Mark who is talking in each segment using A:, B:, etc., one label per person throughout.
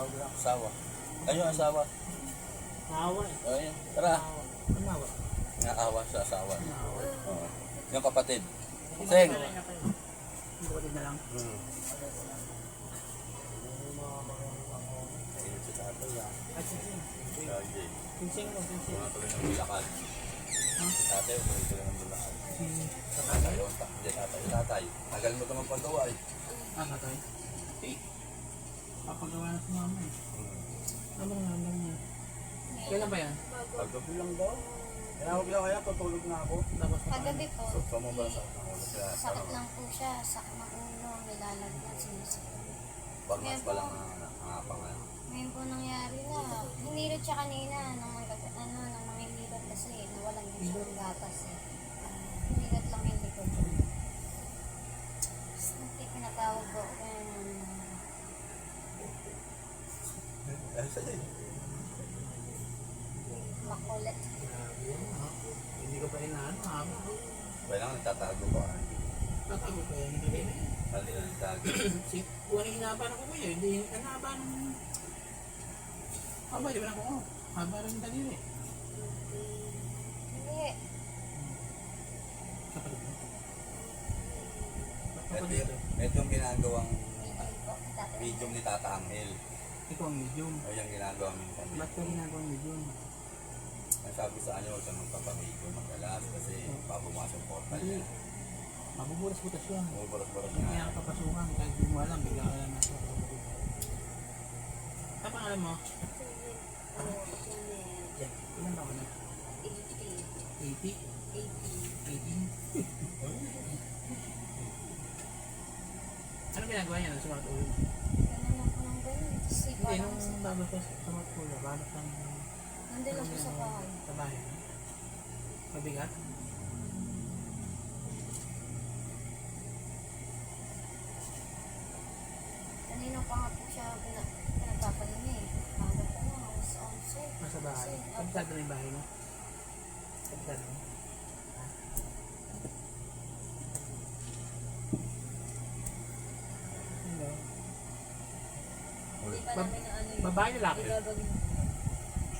A: Asawa. Ayun, asawa.
B: Naawa eh.
A: O, yan. Tara.
B: Naawa.
A: Naawa sa asawa.
B: Naawa.
A: Oo. Yung kapatid. Seng.
B: Yung kapatid na lang.
A: Ayun si tatay ah.
B: At sinsing.
A: Jay.
B: Sinsing mo, sinsing.
A: Mga tuloy ng bilakad. Si tatay, tuloy ng bilakad.
B: Sa
A: Tatay,
B: tatay?
A: yung tatay. Tagal mo ito magpagawa eh.
B: Tatay? Papagawa na si mama eh. Ano bang naman niya? Kailan ba yan?
A: Paggabi lang daw. Tinawag lang kaya, tutulog na ako.
B: Tapos na
C: Kagabi po,
A: So, mo ba sa ulo?
C: sakit lang po siya, sakit ng ulo, nilalagyan, sinisipin.
A: Pagmas pa lang nangapangan.
C: Ngayon po nangyari na, hinilot siya kanina nang manghihilot kasi nawalan yung siyang gatas eh. Hinilot lang yung likod. Tapos pinatawag po ako kaya
A: Ano sa'yo?
C: makulit.
B: hindi ko pa inaano ha?
A: Kaya lang, nagtatago ko.
B: Tatago ko yan. Hindi na yan.
A: Mali na nagtago.
B: Kung ano hinahabanan ko kuya, hindi hinahabanan. Haba, di ba na ko? Haba rin daliri.
C: Hindi.
B: Kapatid mo.
A: Ito yung ginagawang
C: Hindi po. Dati.
A: medium ni Tata Angel.
B: Ikaw ang medium.
A: O yung ginagawa minsan.
B: Ba't ka ginagawang medium?
A: Ang sabi sa kanya, huwag ka nang papamedium magalas kasi papumasok portal
B: Hindi.
A: niya.
B: Mabubulas-butas yan.
A: Umuburas-buras
B: Hindi
A: nga.
B: kaya kapapasukan kahit di mo alam, bigla ka lang nasa kapatid. Ano pangalan mo? Ilan taon na? 80? 18? Ano ginagawa niya sa mga ulo?
C: Ganun lang po nang ganun. Kasi
B: Hindi,
C: parang
B: nung bago pa sa mga ulo, bago pa
C: nandun lang po sa bahay.
B: sa bahay. Mabigat?
C: Kanina pa nga po siya pinagpapahinga eh. Hanggang po na, alas 11.
B: Nasa bahay. Kabisado na yung bahay mo? Kabisado mo? Hello?
A: Ulit.
C: Pa namin na ano yun.
B: Babae lalaki?
C: Gagawin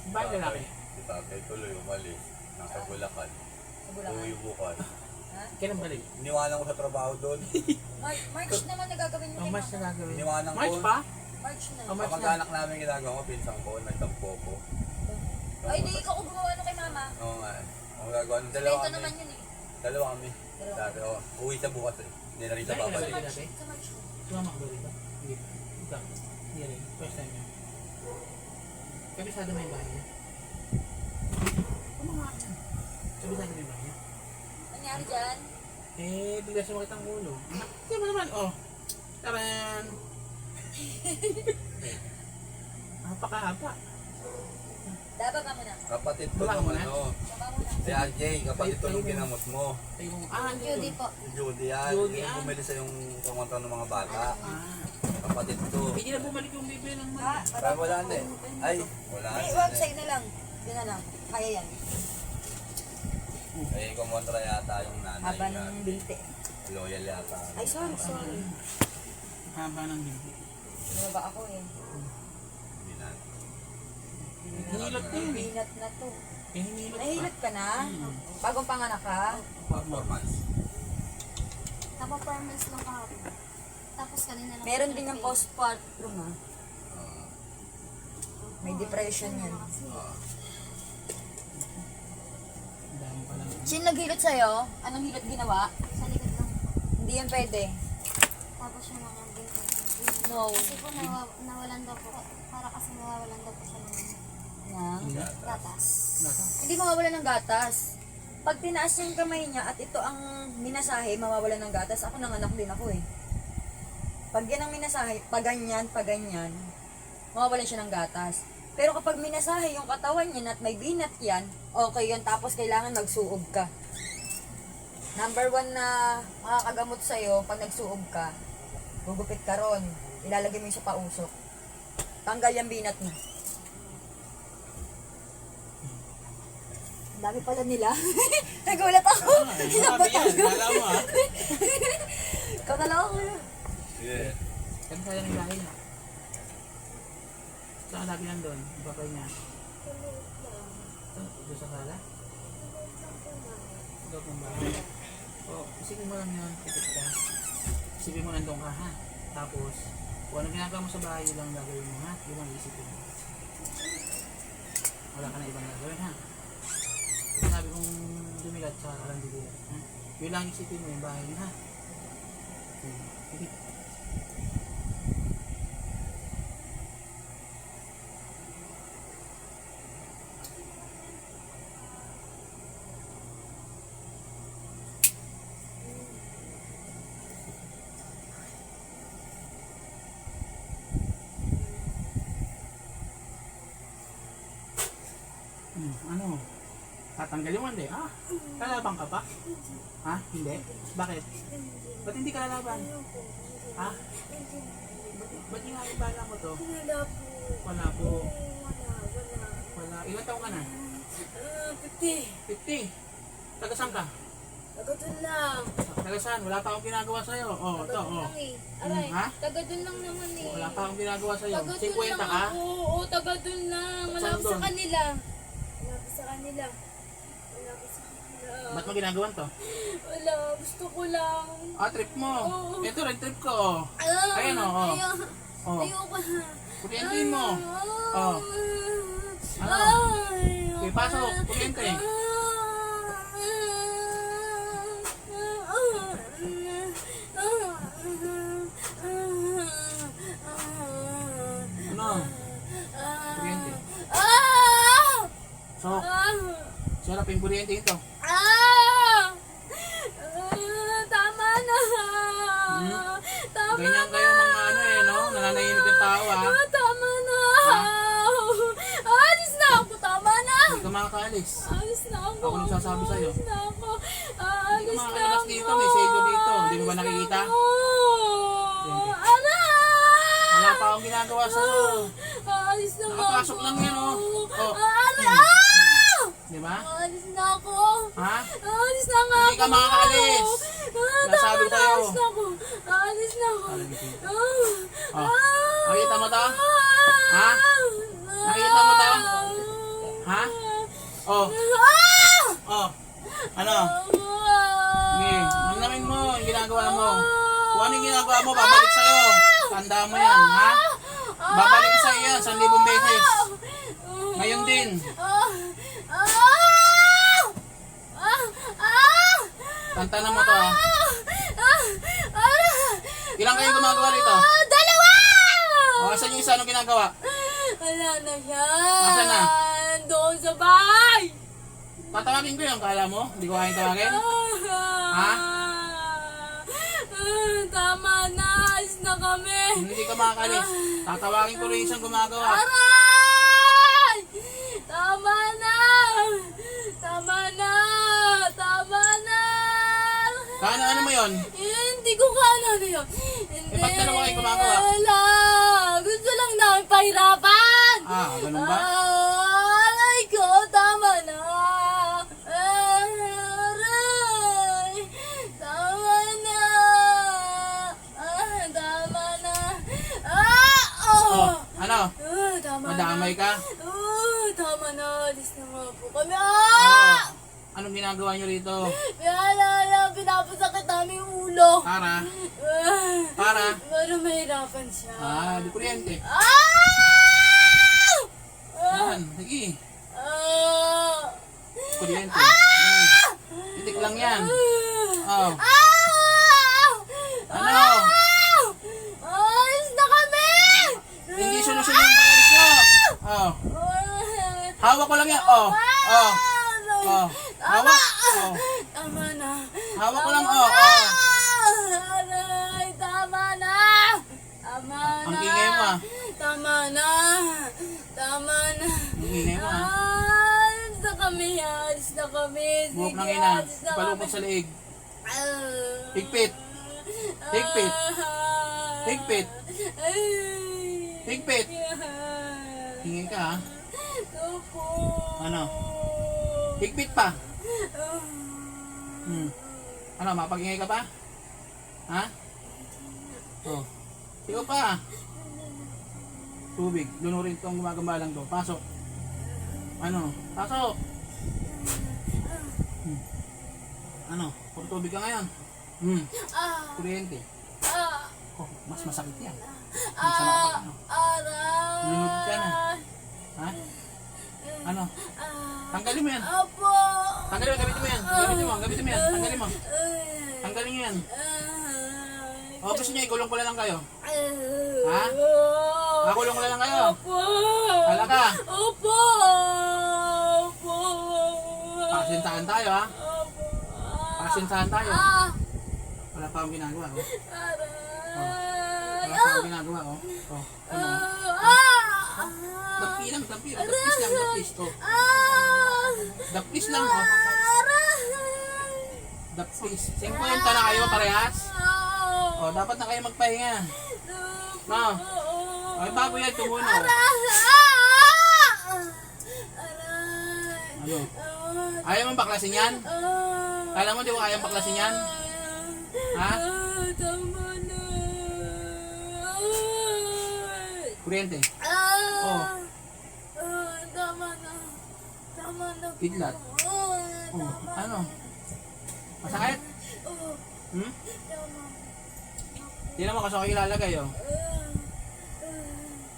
B: Babae lalaki?
A: Si tatay tuloy umalis. Nasa Bulacan.
C: sa Bulacan.
A: Uwi bukas.
C: Ha?
B: Kailan balik?
A: Iniwanan ko sa trabaho doon.
C: March naman na gagawin mo
B: Ang
C: yun,
B: March na
C: Mama.
B: gagawin.
A: Iniwanan
B: March
A: ko.
B: pa?
C: March na.
B: Oh, March na.
A: Kamag-anak namin ginagawa ko, pinsan ko, nagtampo ko.
C: Ay, di ikaw ko gumawa ano kay Mama.
A: Oo nga. Ang gagawa ng dalawa
C: Bento
A: kami.
C: naman yun eh.
A: Dalawa kami. Sabi ko, uwi sa bukas eh. Hindi na rin sa
B: Ay,
C: Sa
A: babalik.
B: Balik
C: March.
B: dati?
C: Sa March.
B: Sumama ko ba dito? Hindi pa. Ikaw? Hindi rin. First time yun. Kabisado mo yung bahay niya? Ano nga yan? Kabisado mo yung bahay niya?
C: Nangyari dyan?
B: Eh, bigla sumakit ang ulo. Hindi mo naman, oh. Taran! Hapa.
C: Daba ka muna.
A: Kapatid ko
B: Baba
A: nung
B: mo na?
A: ano.
C: Baba mo na.
A: Si RJ, kapatid ko nung ginamot mo.
B: Ay, yung, hindi
C: Judy
B: yun.
C: po.
A: Si Judy yan.
B: Judy,
A: Yung bumili sa yung kumontra ng mga bata.
B: Ah.
A: Kapatid ko.
B: Hindi na bumalik yung bibili ng
C: Ha?
B: mga.
A: Kaya wala na eh. Ay, wala
C: Ay,
A: na
C: wag
A: eh.
C: sa'yo na lang. Yun na lang. Kaya yan.
A: Eh, kumontra yata yung nanay.
C: Haba
A: yan.
C: ng binti.
A: Loyal yata.
C: Ay, sorry.
B: Haba ng bibili.
C: Bumaba ako eh.
A: Hindi na.
B: Hinilot na yun eh.
C: Binat na to.
B: Eh, hinilot pa.
C: Nahilot ka na? Bagong panganak ka?
A: 4 months.
C: Napa-permits lang kahapon. Tapos kanina lang. Meron din yung postpartum ah.
A: Ah,
C: May depression yan.
B: Ang dami pala.
C: Sino naghilot sa'yo? Anong hilot ginawa?
D: Sa likod lang.
C: Hindi yan pwede.
D: Tapos yung mga binti.
C: No.
D: Kasi po nawalan daw po. Para kasi mawawalan daw po siya ng
C: Na?
D: gatas.
B: Nasa?
C: Hindi mawawala ng gatas. Pag tinaas yung kamay niya at ito ang minasahe, mawawala ng gatas. Ako nanganak din ako eh. Pag yan ang minasahe, paganyan, mawawalan siya ng gatas. Pero kapag minasahe yung katawan niya at may binat yan, okay yun. Tapos kailangan magsuog ka. Number 1 na makakagamot sa'yo, pag nagsuog ka, gugupit ka ron. Ilalagay mo yung sa pausok. Tanggal yung binat mo. Ang dami pala nila. Nagulat ako.
B: Sabi yan, kala mo ha?
C: Ikaw na lang ako.
A: Yeah.
B: Kaya sayang yung dahil na. Saan lagi nandun? Yung papay niya? Doon sa sala? Loob ng bahay. O, isipin mo lang yun, tipid ka. Isipin mo nandun ka ha. Tapos, kung anong ginagawa mo sa bahay, yun lang gagawin mo ha. Yun lang isipin mo. Wala ka na ibang gagawin ha. Sinabi kong dumilat sa alang dumilat ha. Yun lang isipin mo yung bahay ha. Tipid. Ano? Tatanggal yung hindi? Ah? Kalaban ka pa? Ha? Hindi? Bakit? Ba't hindi ka lalaban? Ha? Ba't ginagabala mo to?
E: Wala po.
B: Wala po.
E: Wala.
B: Wala. Ilan taong ka na?
E: Pati.
B: 50. Taga saan ka?
E: Tagatun lang.
B: Taga saan? Wala pa akong ginagawa sa'yo. Oh, ito,
E: Tagatun
B: oh.
E: lang eh. Aray,
B: Ha?
E: tagatun lang naman eh.
B: Wala pa akong ginagawa sa'yo.
E: Tagatun
B: 50
E: lang
B: ka?
E: ako. Oo, tagatun lang.
B: Saan
E: Malapit
B: doon?
E: sa kanila. Malapit sa kanila. Malapit sa kanila.
B: Ba't mo ginagawan to?
E: Wala, gusto ko lang.
B: Ah, trip mo.
E: Oo.
B: Ito rin trip ko, oh. Ayan, oh, oh. Oh.
E: Ayoko na.
B: Kuryente mo. Oh. Ano? Okay, pasok. Kuryente. Ano? Kuryente. So, sarap yung kuryente ito.
E: Tama na. Tama
B: Ganyan
E: na.
B: kayo mga ano eh, no? Nananahimik yung tao, ah.
E: Tama na. Alis na ako. Tama na.
B: Hindi ka makakaalis.
E: Alis na ako.
B: Ako nagsasabi sa'yo.
E: Alis na ako.
B: Hindi
E: Alis
B: ka
E: na
B: makakalabas
E: ako.
B: dito. May selyo dito. Hindi mo ba nakikita? Wala pa akong ginagawa sa'yo.
E: Alis na ako.
B: Nakapasok lang yan, oh. Oh. Di ba?
E: Alis na ako.
B: Ha?
E: Alis na nga
B: Hindi ka
E: ako.
B: makakaalis. Nasabi ko sa'yo.
E: Alis na ako. Alis na ako.
B: Oh. Nakita mo to? Ha? Nakita mo to? Ha? Oh. Oh. Ano? Sige. Namnamin mo yung ginagawa mo. Kung ano yung ginagawa mo, babalik sa'yo. Tandaan mo yan, ha? Babalik sa'yo yan, 1,000 beses. Ngayon din. Tantanan mo to, ha? Ilang kayo gumagawa rito?
E: Dalawa!
B: O, asan yung isa? Anong ginagawa?
E: Wala na siya.
B: Nasaan na?
E: Doon sa bahay.
B: Tatawagin ko yun, kala mo? Hindi ko kayang tawagin? Ha?
E: Tama na. Alis na kami.
B: Hindi ka makakalis. Tatawagin ko rin isang gumagawa.
E: Aray! Tama na. Tama na. Tama na.
B: Ano mo yun?
E: Hindi ko kano ano yun. Hindi.
B: ba't dalawa kayo gumagawa?
E: Wala. Gusto lang namin pahirapan.
B: Ah, ganun ba?
E: Aray ko. Tama na. Aray. Tama na. Tama na.
B: Oh, ano?
E: Tama
B: Madamay
E: na.
B: ka?
E: Tama na. Alis na nga po kami.
B: Oh, anong ginagawa nyo rito?
E: Pinapasakit namin yung ulo.
B: Para? Para?
E: Para mahirapan siya.
B: Ah, di kuryente. Yan, sige. Kuryente. Titik lang yan. Oh. Ano?
E: Alis na kami!
B: Hindi solusyon yung pagalis mo. Oh. Hawak ko lang yan. Oh. Oh. Oh. Hawak. Oh.
E: Tama na.
B: Hawak ko lang. Oh. Oh.
E: Aray, tama na. Tama na.
B: Ang ingay mo, ah.
E: Tama na. Tama na.
B: Ang ingay mo, ah.
E: Alis na kami. Alis na kami.
B: Buhok ng
E: Sige,
B: ina.
E: alis na
B: Palupot
E: kami.
B: sa leeg. Higpit. Higpit. Higpit. Higpit. Hingin ka, ha?
E: Opo.
B: Ano? Higpit pa. Ano, mapag-ingay ka pa? Ha? Oh. Sigaw pa. Tubig. Lunurin itong gumagambalang to. Pasok. Ano? Pasok. Ano? Puro tubig ka ngayon. Kuryente. Oh, mas masakit yan. Hindi sa mga ano. Lunod ka na. Ha? Ano? Tanggalin mo yan. Tanggalin mo, gamitin mo yan. Gamitin mo yan. Tanggalin mo. Tanggalin mo yan. O, gusto niya, ikulong ko na lang kayo. Ha? Makulong ko na lang kayo. Hala ka. Pasintahan tayo, ha? Pasintahan tayo. Wala pa akong ginagawa, oh. Wala pa akong ginagawa, oh. Oh, ano? Dampi lang. Dapis lang, dapis. Oh. Dapis lang, oh. Dapis. 50 na kayo, parehas. Oh, dapat na kayo magpahinga. No. Ay, bago yan, tumuno. Ano? Ayaw mong baklasin yan? Kala mo di ko kayang baklasin yan? Ha?
E: Tama na.
B: Kuryente. Oh.
E: Tama na. Tama na.
B: Kidlat. Oh, ano? Masakit? Hmm? Tingnan mo kasi ako ilalagay, oh.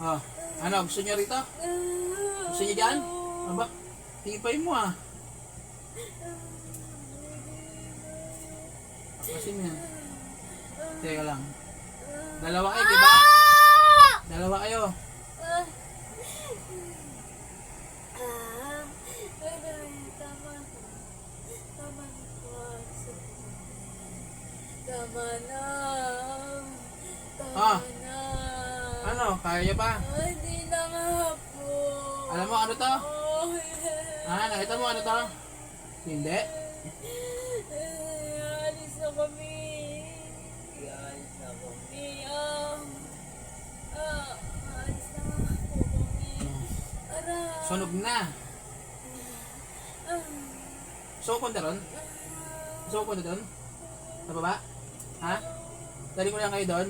B: Oh, ano? Gusto niyo rito? Gusto niyo dyan? Aba, tipay mo, ah. Kasi mo yan. Teka lang. Dalawa kayo, diba? Dalawa kayo.
E: Tama na.
B: Ah.
E: Tama na.
B: Ano? Kaya pa?
E: Hindi na nga po.
B: Alam mo ano to? Ah, nakita mo ano to? Hindi?
E: Alis na kami. Alis na kami. Alis na nga po kami. Aray.
B: Sunog na. So, punta ron? So, punta doon? Sa baba? Ha? Dali ko lang kayo doon?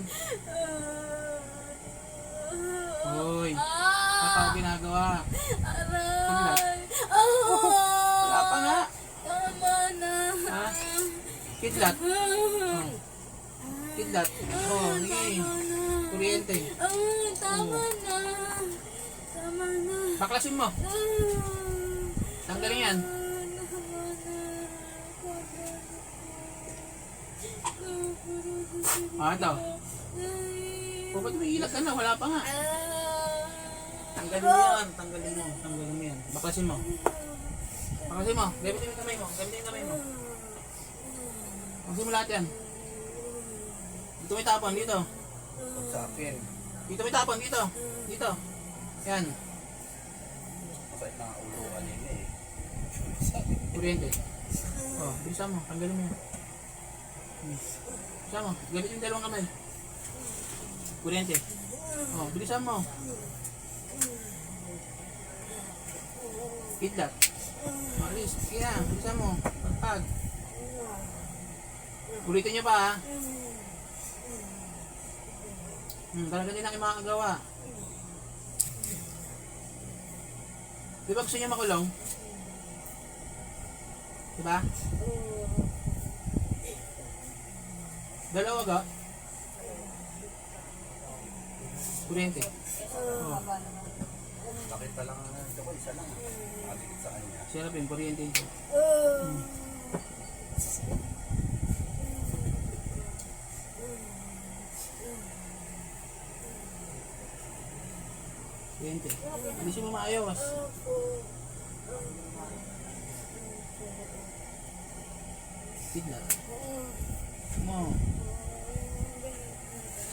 B: Uy, ano pa ginagawa?
E: Aray.
B: Wala pa nga.
E: Tama na.
B: Ha? Kidlat. Oh. Kidlat. Oh, sige. Kuryente.
E: Tama na. Tama na.
B: Baklasin mo. Tanggalin yan. Ah, ito. O, ba't may ilag ka na? Wala pa nga. Tanggalin mo yan. Tanggalin mo yan. Baklasin mo. Baklasin mo. Gamitin mo yung kamay mo. Gamitin yung kamay mo. Baklasin mo lahat yan. Dito may tapon. Dito.
A: Sa akin.
B: Dito may tapon. Dito. Dito. Yan.
A: Masakit na ang ulo kanina eh.
B: Kuryente. Oh, bilisan mo. Tanggalin mo yan. Bilisan mo. Gamitin yung dalawang kamay. Kuryente. Oh, bilisan mo. Kidlat. Alis. Kaya, bilisan mo. Pagpag. Ulitin niyo pa, ha? Talaga din ang makakagawa. Di ba gusto niyo makulong? Diba? Dalawa ga? Kuryente. Oh.
A: Sakit pa lang ang ito ko, isa lang. Nakadikit sa kanya.
B: Sirapin, kuryente ito. Kuryente. Alisin mo maayos. Kidlat. Mo.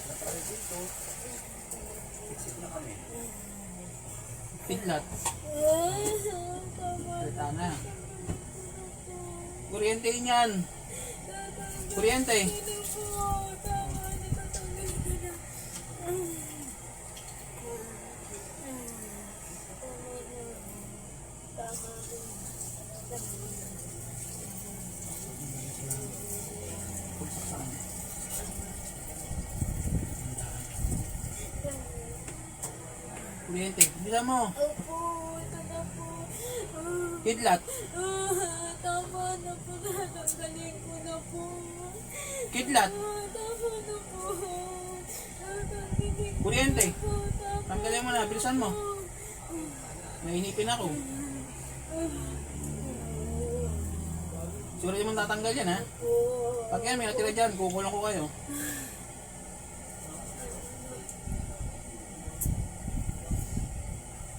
A: Nakarating dito. Exit na kami.
B: Kidlat. Salita na. Kuryente yan. Kuryente. Kuryente. Bilisan mo.
E: Opo, ito na po.
B: Kidlat.
E: Tama na po. Tatanggalin ko na po.
B: Kidlat.
E: Tama na po. Tatanggalin ko
B: Kuryente.
E: po. Tama
B: Tanggalin mo na. Bilisan mo. Nainipin ako. Siguro di mo tatanggal yan ha.
E: po.
B: Pag yan may natira dyan, kukulong ko kayo.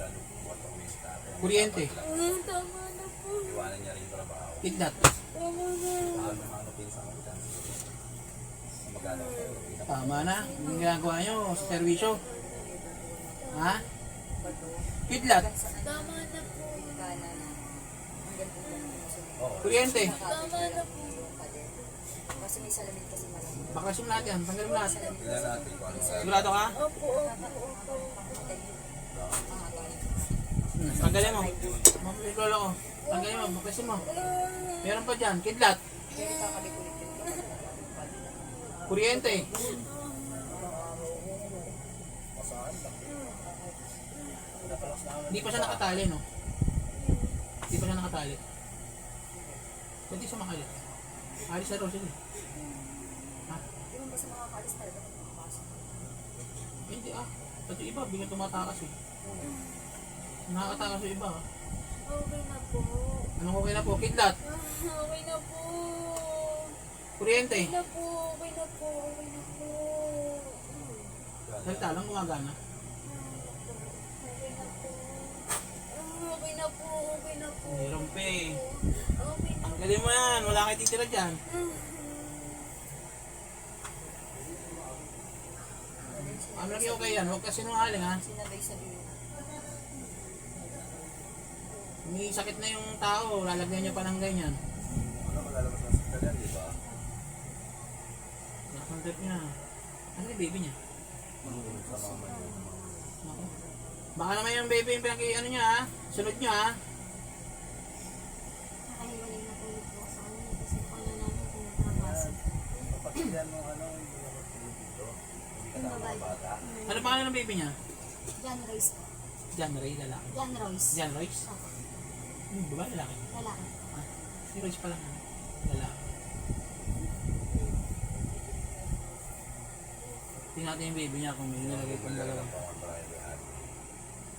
A: Lalo buwan pa uwi sa tatay.
B: Kuryente.
E: Tama na po.
A: Iwanan niya rin yung trabaho.
B: Kidlat.
E: Tama na.
A: Ano pinsan ko dyan. Magana ko.
B: Tama na. Yung ginagawa nyo sa servisyo. Ha? Kidlat.
E: Tama na po.
A: Oo.
B: Kuryente.
E: Tama na po.
C: Kasi may salamin kasi malamig.
B: Baklasyon lahat yan. Tanggalin mo lahat.
A: Tingnan natin kung ano sa...
B: Sigurado ka?
E: Opo, opo, opo.
B: Tanggalin mo. Mapalit lolo ko. Tanggalin mo. Baklasyon mo. Meron pa dyan. Kidlat. Kuryente. Hindi pa siya nakatali, no? Hindi pa siya nakatali. Pwede siya makalit. Alis na raw siya. Eh. Ha?
C: Yung ba sa mga kalis talaga magpapasok?
B: Hindi ah. Pati iba, bigla tumatakas eh. Nakakatakas yung iba ah.
E: Okay na po.
B: Anong okay na po? Kidlat.
E: Okay na po.
B: Kuryente.
E: Okay na po. Okay na po. Okay na po.
B: Salita lang gumagana.
E: Okay na po. Okay na po. Okay na po.
B: Meron pa eh.
E: Okay na.
B: Tanggalin mo yan. Wala kayo titira dyan. Ano lagi okay yan? Huwag kasi sinungaling ha.
C: Sinabay sa biyo.
B: May sakit na yung tao. Lalagyan niya pa ng ganyan.
A: Ano malalabas na sa kanya, di ba?
B: Nakakondrip niya. Ano yung baby niya?
A: Sa mama niya.
B: Naku. Baka naman yung baby yung ano niya ha. Sunod niya ha.
D: Nakahiwalay na po ulit po sa kanya kasi po na namin tinatrabaso.
A: Kapatid yan mo ano, hindi naman dito. Hindi ka na mga bata.
B: Ano pangalan ng baby niya?
D: John Royce po.
B: John Ray, lalaki.
D: John Royce.
B: John Royce?
D: Opo.
B: Babae, lalaki.
D: Lalaki.
B: Si Royce pa lang. Lalaki. Tingnan natin yung baby niya kung may nilagay pang dalawa.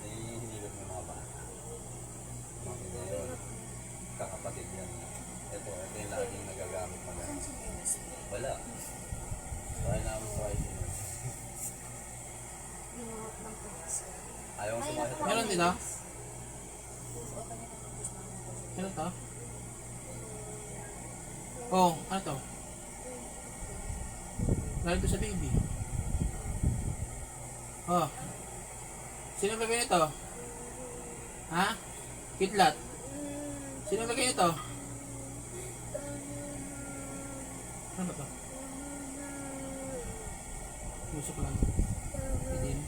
A: Hinilot mo yung mga bata. Mga ngayon, kakapatid yan. Ito yung laging nagagamit mo na. Wala. Kaya namin sa kayo.
D: Ginawat lang po.
A: Ayaw mo sumasya.
B: Meron dito? Meron to? Oh, ano to? Galing to sa baby. Oh. Sino gagawin ito? Ha? Kidlat. Sino gagawin ito? Ano ba to? Usok lang. Itim.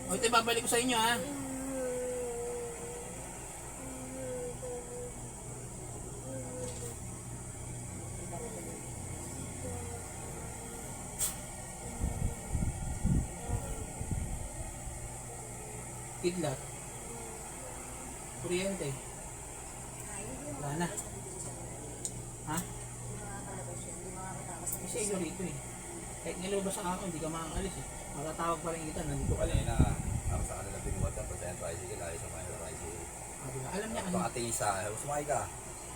B: O ito babalik ko sa inyo ha. Kidlat. Kuryente. Wala na. Ha? Kasi iyo rito eh. Kahit nilabas ako, hindi ka makakalis eh. Matatawag pa rin kita, nandito ka lang.
A: Kanina, ako sa kanila binuwatan, pati ang tricycle, ayos sa kanila tricycle.
B: Ah, diba? Alam niya kanina.
A: Pakatingin sa akin, sumakay ka.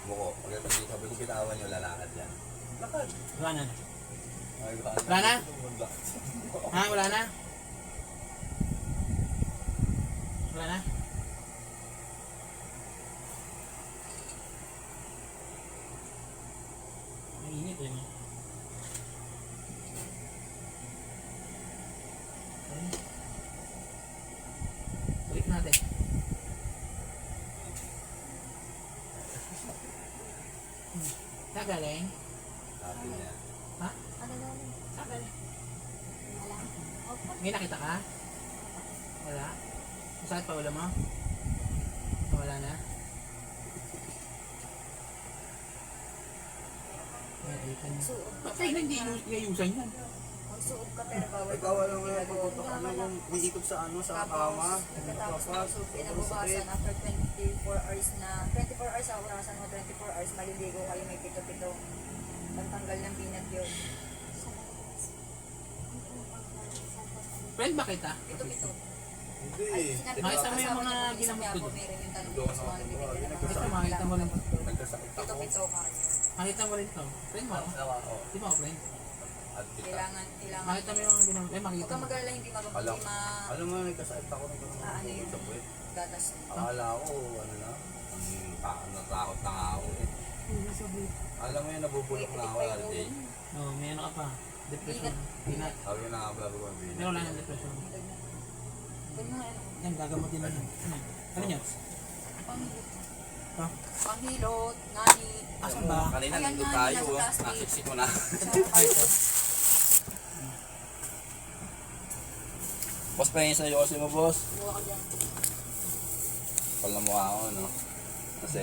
A: Buko, pagdating dito, sabi ko bitawan yung lalakad yan. Lakad.
B: Wala na.
A: Ay,
B: Wala na? Ha? Wala na? Wala na? Mainit eh. No? Balik natin. Saan galing?
A: Happy niya.
B: Ha?
D: Ano na lang?
B: Saan galing?
D: Wala. Opo.
B: May nakita ka? Wala? Masakit pa ulo mo? Wala na? May nakita niya. Ba't kayo hindi inayusan yan?
C: Susuot ka pero bawal
F: Ikaw alam mo yung
C: ginagawa.
F: pagputok ano yung umiikot sa ano sa
C: Tapos,
F: kama.
C: pagkatapos
F: Tapos,
C: ng pinabukasan after 24 hours na, 24 hours sa orasan mo, 24 hours maliligo kayo, may pito-pito. Pantanggal ng binat yun.
B: Friend ba kita?
C: Pito-pito.
F: Hindi.
B: Makita mo yung mga ginamot ko doon.
C: Meron yung tanong ko sa mga nabibigyan ng
B: Ito,
C: mga
B: makita mo rin.
A: Nagkasakit ako.
C: Pito-pito ka.
B: Makita mo rin to. Friend mo?
A: Oo.
B: Di ba ako friend?
A: At kita.
C: Kailangan.
B: Makita mo yung mga ginamot.
C: Huwag
B: Makita
C: kang
B: mo.
C: mag-alala, hindi
A: Alam,
C: ma
A: alam mo, nagkasakit ako nito
C: ano yun?
A: sa puwet.
C: gatas.
A: Akala ko, ano na, natakot na nga ako eh. Alam mo yun, nabubulok na ako RJ.
B: Oo, may ano ka pa. Depression. Binat.
A: Sabi ko na nga ko ang
B: Pero wala ng depression.
C: Huwag mo ano.
B: Yan, gagamutin na yan. Ano yan?
C: Panghilot.
B: Ha?
C: Panghilot, nani.
B: Asan ba?
A: Kanina
C: Ayan
A: nandun
C: nga,
A: tayo,
C: nasa
A: oh.
C: plastic.
A: Nasiksik ko na.
B: Ay, ito.
A: Boss, pahingin sa'yo kasi mo, boss.
C: Buwa ka dyan.
A: Pal na mukha ako, no? Kasi,